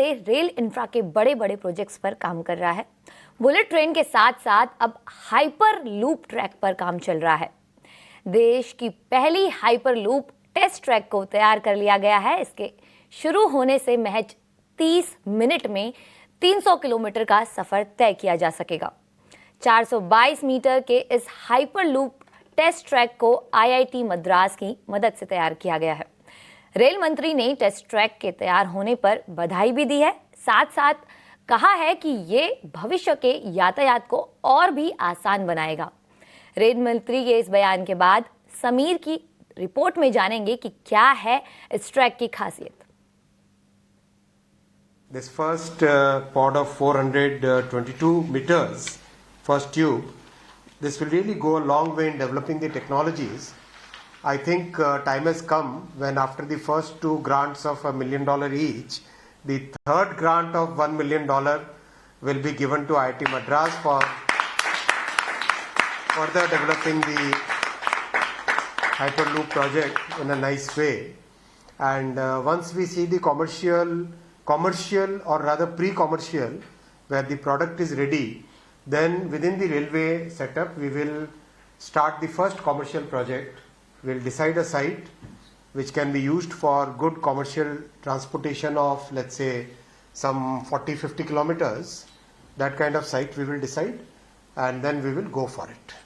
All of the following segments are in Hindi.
से रेल इंफ्रा के बड़े बड़े प्रोजेक्ट्स पर काम कर रहा है। बुलेट ट्रेन के साथ साथ अब हाइपर लूप ट्रैक पर काम चल रहा है। देश की पहली हाइपर लूप टेस्ट ट्रैक को तैयार कर लिया गया है। इसके शुरू होने से महज 30 मिनट में 300 किलोमीटर का सफर तय किया जा सकेगा। 422 मीटर के इस हाइपर लूप टेस्ट ट्रैक को IIT मद्रास की मदद से तैयार किया गया है। रेल मंत्री ने टेस्ट ट्रैक के तैयार होने पर बधाई भी दी है। साथ साथ कहा है कि ये भविष्य के यातायात को और भी आसान बनाएगा। रेल मंत्री के इस बयान के बाद समीर की रिपोर्ट में जानेंगे कि क्या है इस ट्रैक की खासियत। This first pod of 422 meters, first tube, this will really go a long way in developing the technologies. I think time has come when after the first two grants of $1 million each, the third grant of $1 million will be given to IIT Madras for further developing the Hyperloop project in a nice way. And once we see the commercial or rather pre-commercial, where the product is ready, then within the railway setup we will start the first commercial project. We'll decide a site which can be used for good commercial transportation of, let's say, some 40-50 kilometers. That kind of site we will decide, and then we will go for it.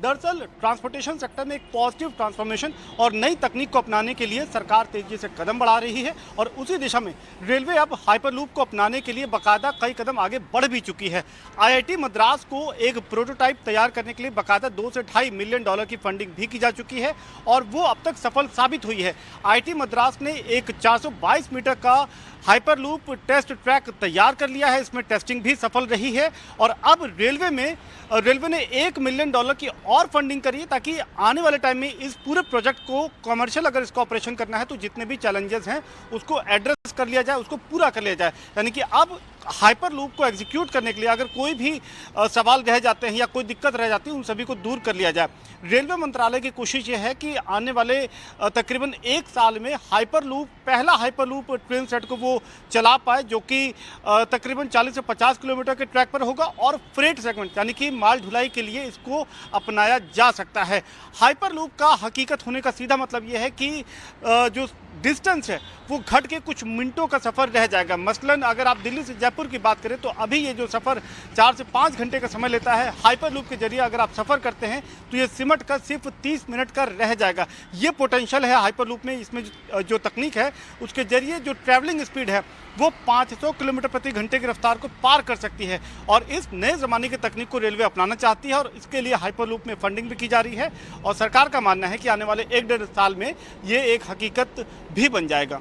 दरअसल ट्रांसपोर्टेशन सेक्टर में एक पॉजिटिव ट्रांसफॉर्मेशन और नई तकनीक को अपनाने के लिए सरकार तेजी से कदम बढ़ा रही है और उसी दिशा में रेलवे अब हाइपरलूप को अपनाने के लिए बाकायदा कई कदम आगे बढ़ भी चुकी है। IIT मद्रास को एक प्रोटोटाइप तैयार करने के लिए बाकायदा 2 से $2.5 मिलियन की फंडिंग भी की जा चुकी है और वो अब तक सफल साबित हुई है। IIT मद्रास ने एक 422 मीटर का हाइपरलूप टेस्ट ट्रैक तैयार कर लिया है। इसमें टेस्टिंग भी सफल रही है और अब रेलवे ने $1 मिलियन की और फंडिंग करी है ताकि आने वाले टाइम में इस पूरे प्रोजेक्ट को कमर्शियल अगर इसको ऑपरेशन करना है तो जितने भी चैलेंजेस हैं उसको एड्रेस कर लिया जाए, उसको पूरा कर लिया जाए। यानी कि अब हाइपर लूप को एग्जीक्यूट करने के लिए अगर कोई भी सवाल रह जाते हैं या कोई दिक्कत रह जाती है उन सभी को दूर कर लिया जाए। रेलवे मंत्रालय की कोशिश ये है कि आने वाले तकरीबन 1 साल में पहला हाइपर लूप ट्रेन सेट को वो चला पाए, जो कि तकरीबन 40 से 50 किलोमीटर के ट्रैक पर होगा और फ्रेट सेगमेंट यानी कि माल ढुलाई के लिए इसको अपनाया जा सकता है। हाइपर लूप का हकीकत होने का सीधा मतलब ये है कि जो डिस्टेंस है वो घट के कुछ मिनटों का सफ़र रह जाएगा। मसलन अगर आप दिल्ली से जयपुर की बात करें तो अभी ये जो सफ़र 4 से 5 घंटे का समय लेता है, हाइपर लूप के जरिए अगर आप सफ़र करते हैं तो ये सिमट कर सिर्फ 30 मिनट का रह जाएगा। ये पोटेंशियल है हाइपर लूप में। इसमें जो तकनीक है उसके जरिए जो ट्रैवलिंग स्पीड है वो 500 किलोमीटर प्रति घंटे की रफ्तार को पार कर सकती है और इस नए ज़माने की तकनीक को रेलवे अपनाना चाहती है और इसके लिए हाइपर लूप में फंडिंग भी की जा रही है और सरकार का मानना है कि आने वाले 1-1.5 साल में ये एक हकीकत भी बन जाएगा।